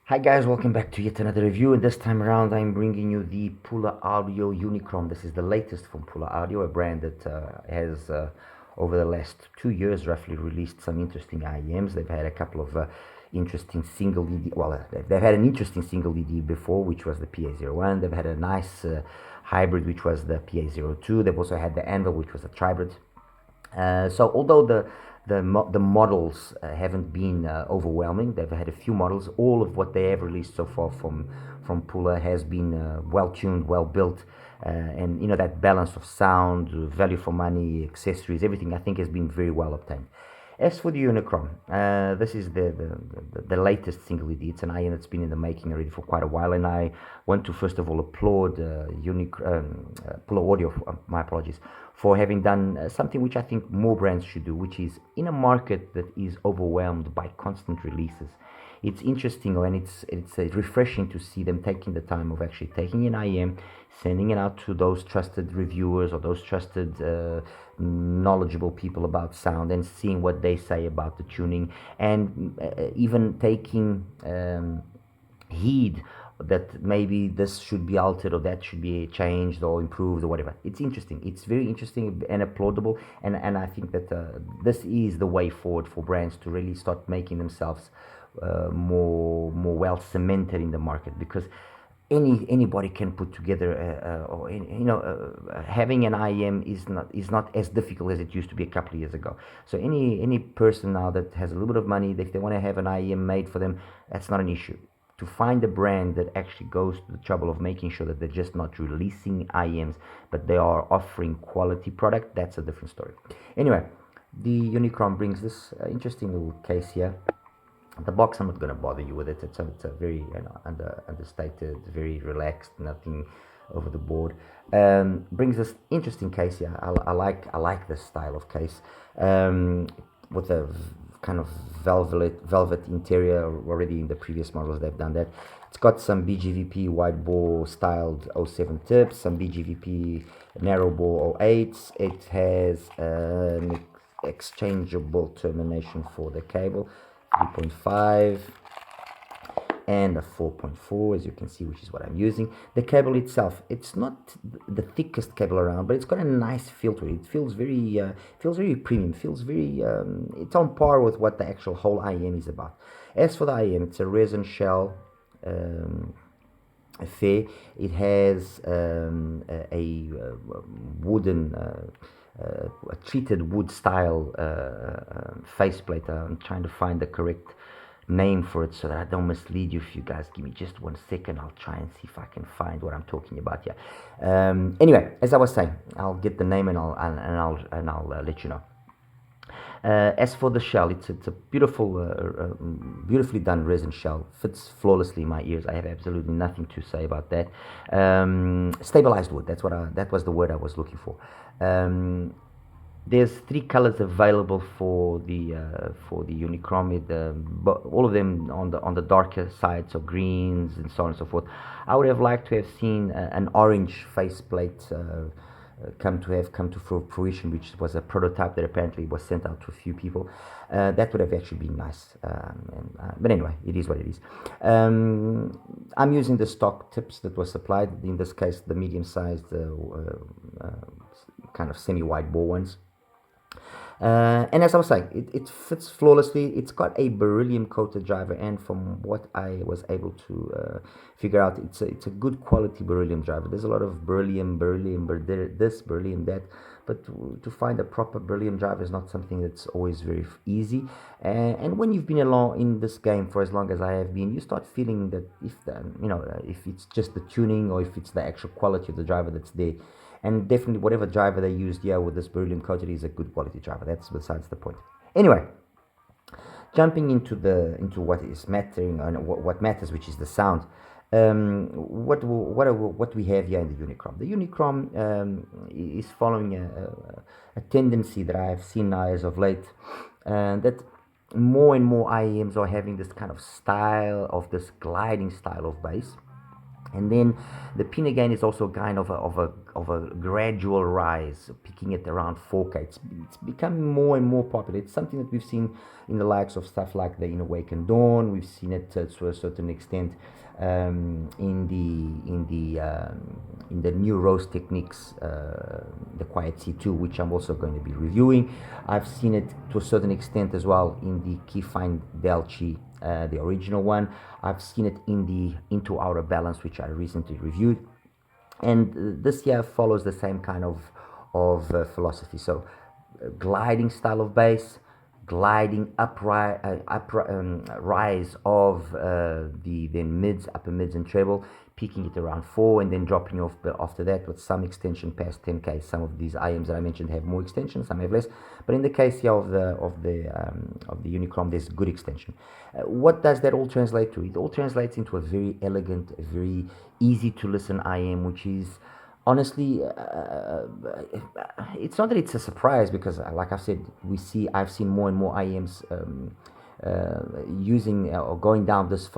Hi guys, welcome back to yet another review, and this time around I'm bringing you the PULA Audio Unicrom. This is the latest from PULA Audio, a brand that has over the last 2 years roughly released some interesting IEMs. They've had a couple of interesting single ED, they've had an interesting single ED before, which was the PA01. They've had a nice hybrid, which was the PA02. They've also had the Anvil, which was a tribrid. So although the models haven't been overwhelming, they've had a few models. All of what they have released so far from PULA has been well tuned, well built, and that balance of sound, value for money, accessories, everything I think has been very well obtained. As for the Unicrom, this is the latest single ED. It's an IM that's been in the making already for quite a while, and I want to first of all applaud PULA Audio, my apologies, for having done something which I think more brands should do, which is in a market that is overwhelmed by constant releases. It's interesting and it's refreshing to see them taking the time of actually taking an IM, sending it out to those trusted reviewers or those trusted knowledgeable people about sound, and seeing what they say about the tuning, and even taking heed that maybe this should be altered or that should be changed or improved or whatever. It's interesting. It's very interesting and applaudable, and I think that this is the way forward for brands to really start making themselves more well cemented in the market, because anybody can put together having an IM is not as difficult as it used to be a couple of years ago. So any person now that has a little bit of money, if they want to have an IM made for them, that's not an issue. To find a brand that actually goes to the trouble of making sure that they're just not releasing IMs, but they are offering quality product, that's a different story. Anyway, the Unicrom brings this interesting little case here. The box, I'm not going to bother you with it. It's a very understated, very relaxed, nothing over the board. Brings this interesting case here. I like this style of case, with a kind of velvet interior. Already in the previous models they've done that. It's got some BGVP wide bore styled 07 tips, some BGVP narrow bore 08s. It has an exchangeable termination for the cable, 3.5 and a 4.4, as you can see, which is what I'm using. The cable itself, it's not the thickest cable around, but it's got a nice feel to it. It feels very premium, feels very it's on par with what the actual whole IM is about. As for the IM, it's a resin shell affair. It has a wooden a treated wood style faceplate. I'm trying to find the correct name for it so that I don't mislead you. If you guys give me just 1 second, I'll try and see if I can find what I'm talking about here. Anyway, as I was saying, I'll get the name and I'll let you know. As for the shell, it's a beautiful, beautifully done resin shell. Fits flawlessly in my ears. I have absolutely nothing to say about that. Stabilized wood. That was the word I was looking for. There's 3 colors available for the Unicrom. All of them on the darker side, so greens and so on and so forth. I would have liked to have seen an orange faceplate come to fruition, which was a prototype that apparently was sent out to a few people. That would have actually been nice. But anyway, it is what it is. I'm using the stock tips that was supplied. In this case, the medium-sized kind of semi-wide bore ones. And as I was saying, it fits flawlessly. It's got a beryllium coated driver, and from what I was able to figure out, it's a good quality beryllium driver. There's a lot of beryllium this, beryllium that, but to find a proper beryllium driver is not something that's always very easy. And when you've been along in this game for as long as I have been, you start feeling that if it's just the tuning or if it's the actual quality of the driver that's there. And definitely whatever driver they used here with this beryllium coated is a good quality driver. That's besides the point. Anyway, jumping into what is mattering and what matters, which is the sound. What we have here in the Unicrom. The Unicrom is following a tendency that I have seen now as of late, that more and more IEMs are having this kind of style, of this gliding style of bass. And then the pin again is also kind of a gradual rise, picking it around 4K. It's becoming more and more popular. It's something that we've seen in the likes of stuff like the In Awaken Dawn. We've seen it to a certain extent in the new Rose Techniques, the Quiet C2, which I'm also going to be reviewing. I've seen it to a certain extent as well in the Keyfind Delchi, the original one. I've seen it in the Into Outer Balance, which I recently reviewed. And this here follows the same kind of philosophy. So, gliding style of bass, gliding rise of the then mids, upper mids, and treble, peaking it around 4, and then dropping off after that with some extension past 10K. Some of these IMs that I mentioned have more extension, some have less, but in the case here of the Unicrom, there's good extension. What does that all translate to? It all translates into a very elegant, a very easy to listen IM, which is honestly, it's not that it's a surprise, because, like I've said, I've seen more and more IMs using or going down this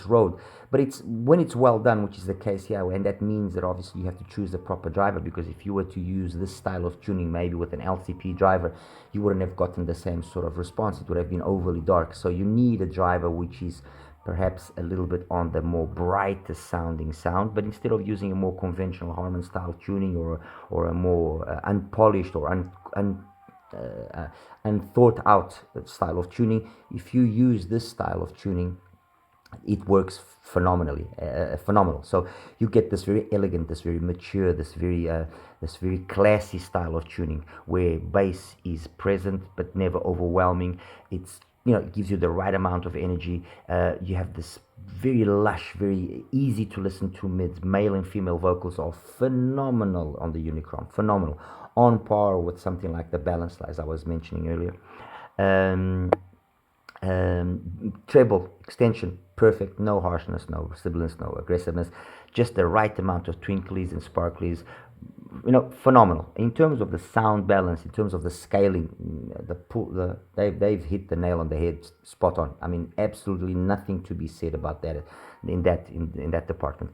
road. But it's when it's well done, which is the case here, and that means that obviously you have to choose the proper driver, because if you were to use this style of tuning maybe with an LCP driver, you wouldn't have gotten the same sort of response. It would have been overly dark. So you need a driver which is perhaps a little bit on the more brighter sounding sound, but instead of using a more conventional Harman style tuning, or a more unpolished or unthought out style of tuning, if you use this style of tuning, it works phenomenal. So you get this very elegant, this very mature, this very classy style of tuning, where bass is present but never overwhelming. It gives you the right amount of energy. You have this very lush, very easy to listen to mids. Male and female vocals are phenomenal on the Unicrom, phenomenal, on par with something like the Balance, as I was mentioning earlier. Treble extension, perfect, no harshness, no sibilance, no aggressiveness, just the right amount of twinklies and sparklies. Phenomenal. In terms of the sound balance, in terms of the scaling, they've hit the nail on the head, spot on. I mean, absolutely nothing to be said about that in that department.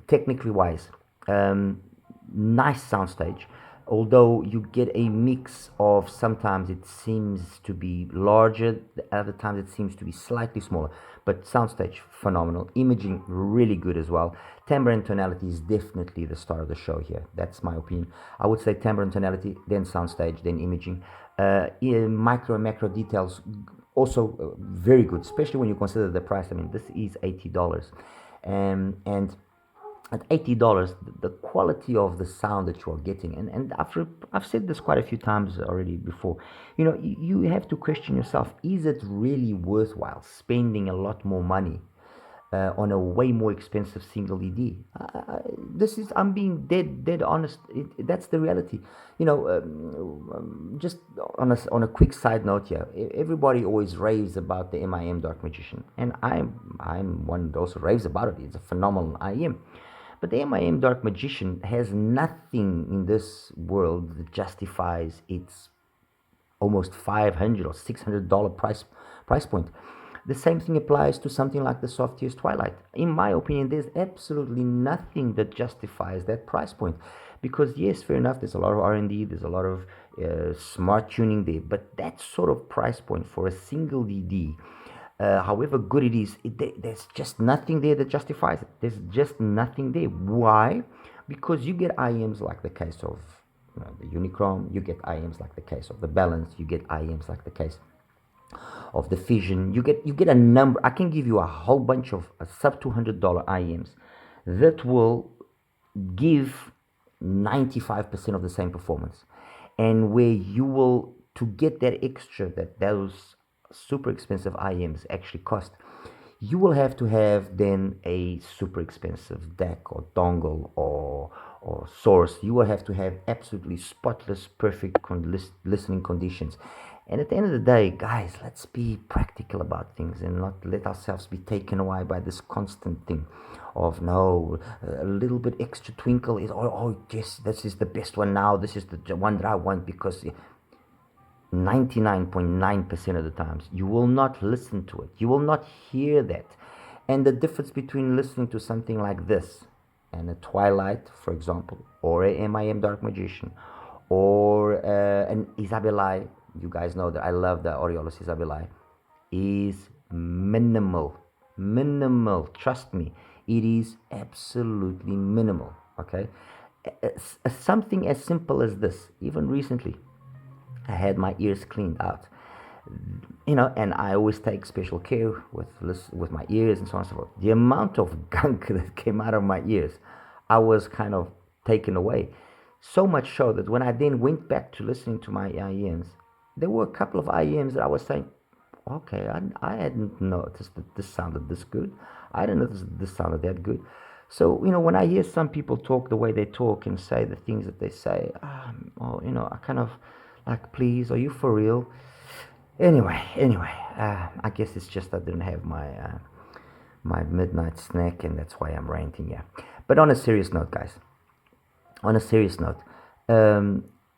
Technically wise, nice soundstage. Although you get a mix of, sometimes it seems to be larger, other times it seems to be slightly smaller, but soundstage phenomenal. Imaging really good as well. Timbre and tonality is definitely the star of the show here. That's my opinion. I would say timbre and tonality, then soundstage, then imaging. Micro and macro details also very good, especially when you consider the price. I mean, this is $80, and at $80, the quality of the sound that you are getting, and I've said this quite a few times already before, you have to question yourself: is it really worthwhile spending a lot more money on a way more expensive single ED? I'm being dead honest. That's the reality. Just on a quick side note here, everybody always raves about the MIM Dark Magician, and I'm one that also raves about it. It's a phenomenal IM. But the MIM Dark Magician has nothing in this world that justifies its almost $500 or $600 price point. The same thing applies to something like the Soft Tears Twilight. In my opinion, there's absolutely nothing that justifies that price point. Because yes, fair enough, there's a lot of R&D, there's a lot of smart tuning there, but that sort of price point for a single DD, however good it is, there's just nothing there that justifies it. There's just nothing there. Why? Because you get IMs like the case of the Unicrom, you get IMs like the case of the Balance, you get IMs like the case of the Fission. You get a number. I can give you a whole bunch of sub $200 IMs that will give 95% of the same performance, and where you will, to get that extra that those super expensive IMs actually cost, you will have to have then a super expensive DAC or dongle or source. You will have to have absolutely spotless, perfect listening conditions. And at the end of the day, guys, let's be practical about things and not let ourselves be taken away by this constant thing of, no, a little bit extra twinkle is, oh yes, this is the best one now, this is the one that I want, because 99.9% of the times you will not listen to it, you will not hear that. And the difference between listening to something like this and a Twilight, for example, or a MIM Dark Magician, or an Isabellai, you guys know that I love the Aureolus Isabellai, is minimal. Minimal, trust me, it is absolutely minimal. Okay, something as simple as this, even recently, I had my ears cleaned out, and I always take special care with my ears and so on and so forth. The amount of gunk that came out of my ears, I was kind of taken away. So much so that when I then went back to listening to my IEMs, there were a couple of IEMs that I was saying, okay, I hadn't noticed that this sounded this good. I didn't notice that this sounded that good. So, when I hear some people talk the way they talk and say the things that they say, I kind of like, please, are you for real? Anyway, I guess it's just I didn't have my midnight snack, and that's why I'm ranting. Yeah, but on a serious note, guys. On a serious note,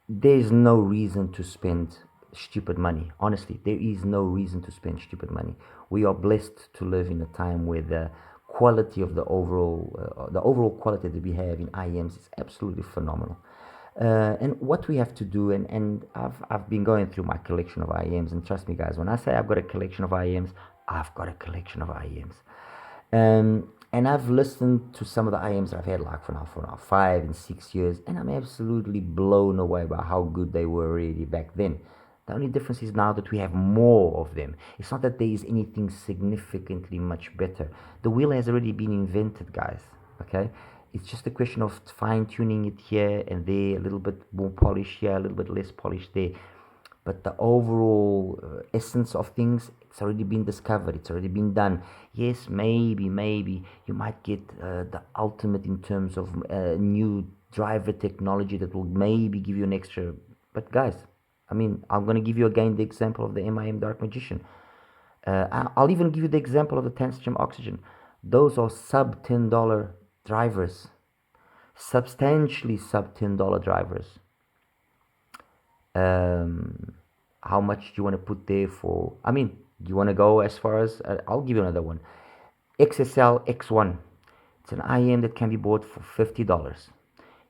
there's no reason to spend stupid money. Honestly, there is no reason to spend stupid money. We are blessed to live in a time where the quality of the overall quality that we have in IEMs is absolutely phenomenal. And what we have to do, and I've been going through my collection of IEMs, and trust me, guys, when I say I've got a collection of IEMs, I've got a collection of IEMs. And I've listened to some of the IEMs that I've had like for now 5 and 6 years, and I'm absolutely blown away by how good they were already back then. The only difference is now that we have more of them. It's not that there is anything significantly much better. The wheel has already been invented, guys. Okay? It's just a question of fine tuning it here and there, a little bit more polish here, a little bit less polish there. But the overall essence of things, it's already been discovered, it's already been done. Yes, maybe you might get the ultimate in terms of new driver technology that will maybe give you an extra. But guys, I'm going to give you again the example of the MIM Dark Magician. I'll even give you the example of the Tanstrom Oxygen. Those are sub $10 drivers, substantially sub $10 drivers. How much do you want to put there for? Do you want to go as far as I'll give you another one, XSL X1. It's an IM that can be bought for $50.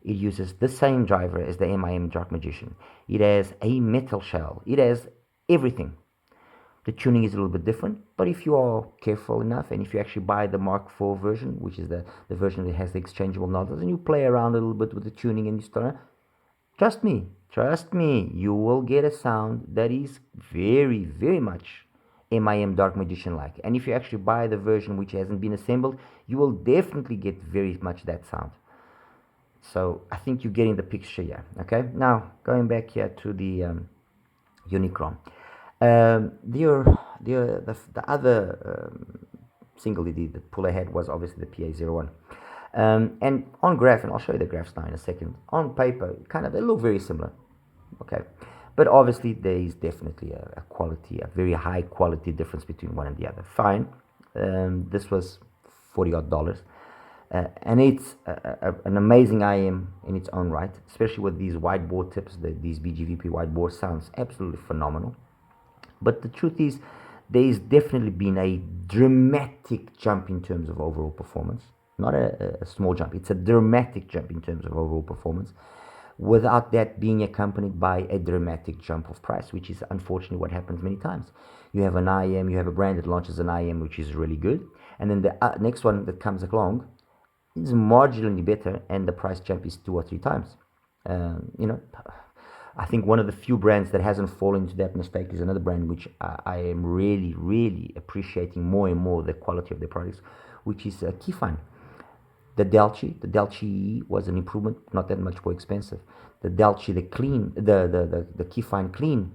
It uses the same driver as the MIM Dark Magician. It has a metal shell. It has everything. The tuning is a little bit different, but if you are careful enough, and if you actually buy the Mark IV version, which is the version that has the exchangeable nozzles, and you play around a little bit with the tuning and you start, trust me, you will get a sound that is very, very much MIM Dark Magician like. And if you actually buy the version which hasn't been assembled, you will definitely get very much that sound. So I think you're getting the picture here. Okay, now going back here to the Unicrom. The other single LED that PULA had was obviously the PA01. And on graph, and I'll show you the graphs now in a second, on paper, they look very similar. Okay, but obviously there is definitely a very high quality difference between one and the other. Fine. This was $40 odd. And it's an amazing IM in its own right, especially with these wide bore tips. These BGVP wide bore sounds absolutely phenomenal. But the truth is, there's definitely been a dramatic jump in terms of overall performance. Not a small jump, it's a dramatic jump in terms of overall performance, without that being accompanied by a dramatic jump of price, which is unfortunately what happens many times. You have an IM, you have a brand that launches an IM which is really good, and then the next one that comes along is marginally better, and the price jump is 2 or 3 times. I think one of the few brands that hasn't fallen into that mistake is another brand which I am really, really appreciating more and more the quality of their products, which is Keyfine. The Delci was an improvement, not that much more expensive. The Delci, the Keyfine Clean,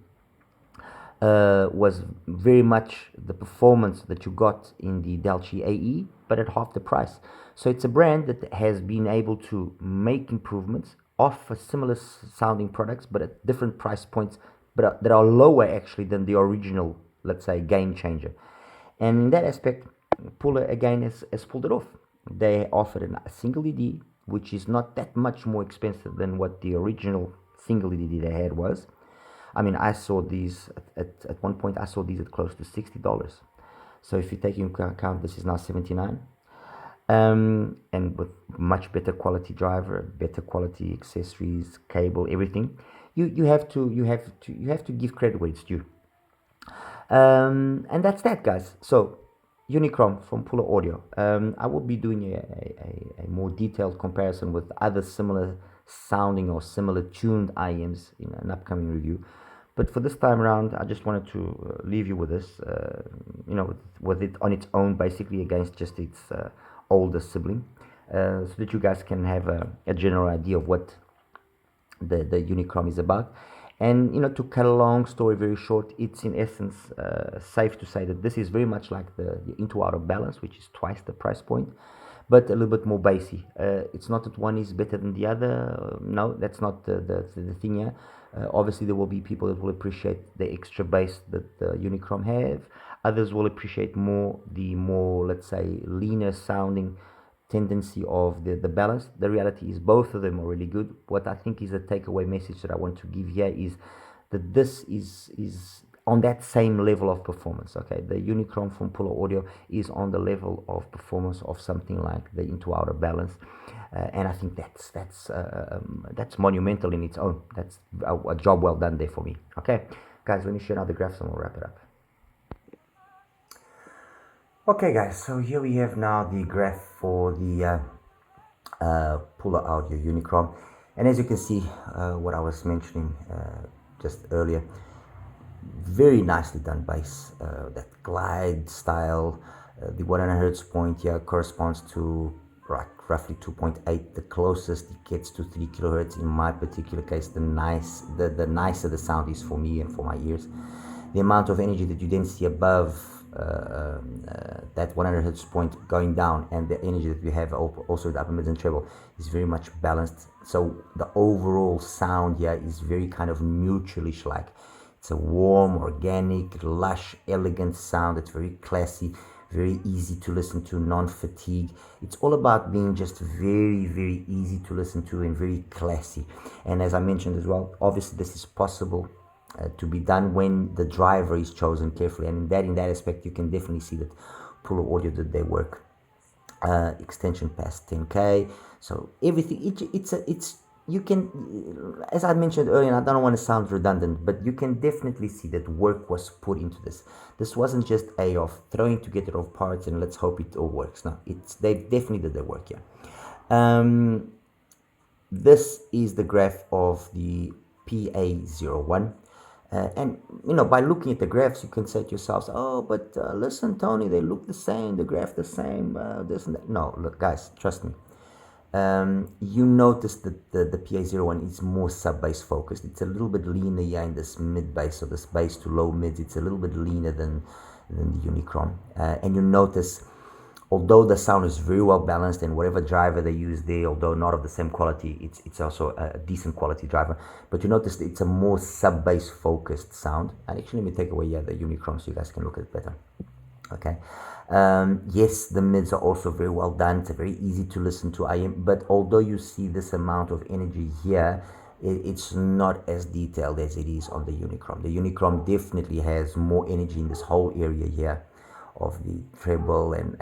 was very much the performance that you got in the Delci AE, but at half the price. So it's a brand that has been able to make improvements, offer similar sounding products, but at different price points, but that are lower actually than the original, let's say, game changer. And in that aspect, PULA again has pulled it off. They offered a single ED, which is not that much more expensive than what the original single ED they had was. I saw these at one point. I saw these at close to $60. So if you take into account, this is now 79. And with much better quality driver, better quality accessories, cable, everything, you have to give credit where it's due. And that's that, guys. So Unicrom from PULA Audio. I will be doing a more detailed comparison with other similar sounding or similar tuned IEMs in an upcoming review. But for this time around, I just wanted to leave you with this, with it on its own, basically against just its older sibling, so that you guys can have a general idea of what the Unicrom is about. And to cut a long story very short, it's in essence safe to say that this is very much like the into out of balance, which is twice the price point, but a little bit more bassy. It's not that one is better than the other. No, that's not the thing here. Obviously, there will be people that will appreciate the extra bass that the Unicrom have. Others will appreciate the more, let's say, leaner sounding tendency of the balance. The reality is both of them are really good. What I think is a takeaway message that I want to give here is that this is on that same level of performance. Okay, the Unicrom from PULA Audio is on the level of performance of something like the Into Outer Balance, and I think that's monumental in its own. That's a job well done there for me. Okay, guys, let me share now the graphs and we'll wrap it up. Okay, guys, so here we have now the graph for the PULA Audio Unicrom, and as you can see, what I was mentioning just earlier, very nicely done bass, that glide style. The 100 hertz point here corresponds to roughly 2.8. The closest it gets to 3 kilohertz in my particular case. The nicer the sound is for me and for my ears. The amount of energy that you then see above that 100 hertz point going down, and the energy that we have also the upper mids and treble, is very much balanced. So the overall sound here is very kind of neutralish like. It's a warm, organic, lush, elegant sound. It's very classy, very easy to listen to, non-fatigue. It's all about being just very, very easy to listen to and very classy. And as I mentioned as well, obviously this is possible to be done when the driver is chosen carefully. And in that aspect, you can definitely see that PULA Audio did their work. Extension past 10K. So everything, you can, as I mentioned earlier, and I don't want to sound redundant, but you can definitely see that work was put into this. This wasn't just of throwing together of parts and let's hope it all works. No, they definitely did their work here. This is the graph of the PA01. And by looking at the graphs, you can say to yourselves, oh, but listen, Tony, they look the same, the graph the same, this and that. No, look, guys, trust me. You notice that the PA01 is more sub-bass focused. It's a little bit leaner here in this mid-bass, so this bass to low mids, it's a little bit leaner than the Unicrom. And you notice, although the sound is very well balanced and whatever driver they use there, although not of the same quality, it's also a decent quality driver. But you notice that it's a more sub-bass focused sound. And actually, let me take away the Unicrom so you guys can look at it better. Okay. Yes, the mids are also very well done. It's very easy to listen to IM. But although you see this amount of energy here, it's not as detailed as it is on the Unicrom. The Unicrom definitely has more energy in this whole area here of the treble and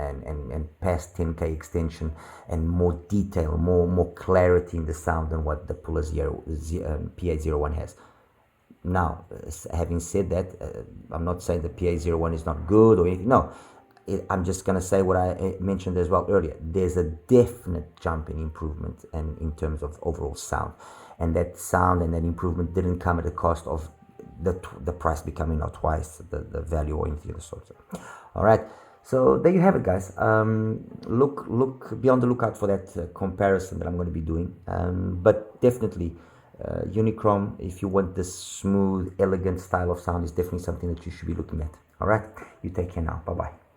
past 10K extension, and more detail, more clarity in the sound than what the PULA PA01 has. Now, having said that, I'm not saying the PA01 is not good or anything. No, I'm just going to say what I mentioned as well earlier. There's a definite jump in improvement and in terms of overall sound. And that sound and that improvement didn't come at the cost of the price becoming not twice the value or anything of the sort. All right, so there you have it, guys. Be on the lookout for that comparison that I'm going to be doing. But definitely, Unicrom, if you want this smooth, elegant style of sound, is definitely something that you should be looking at. All right, you take care now. Bye bye.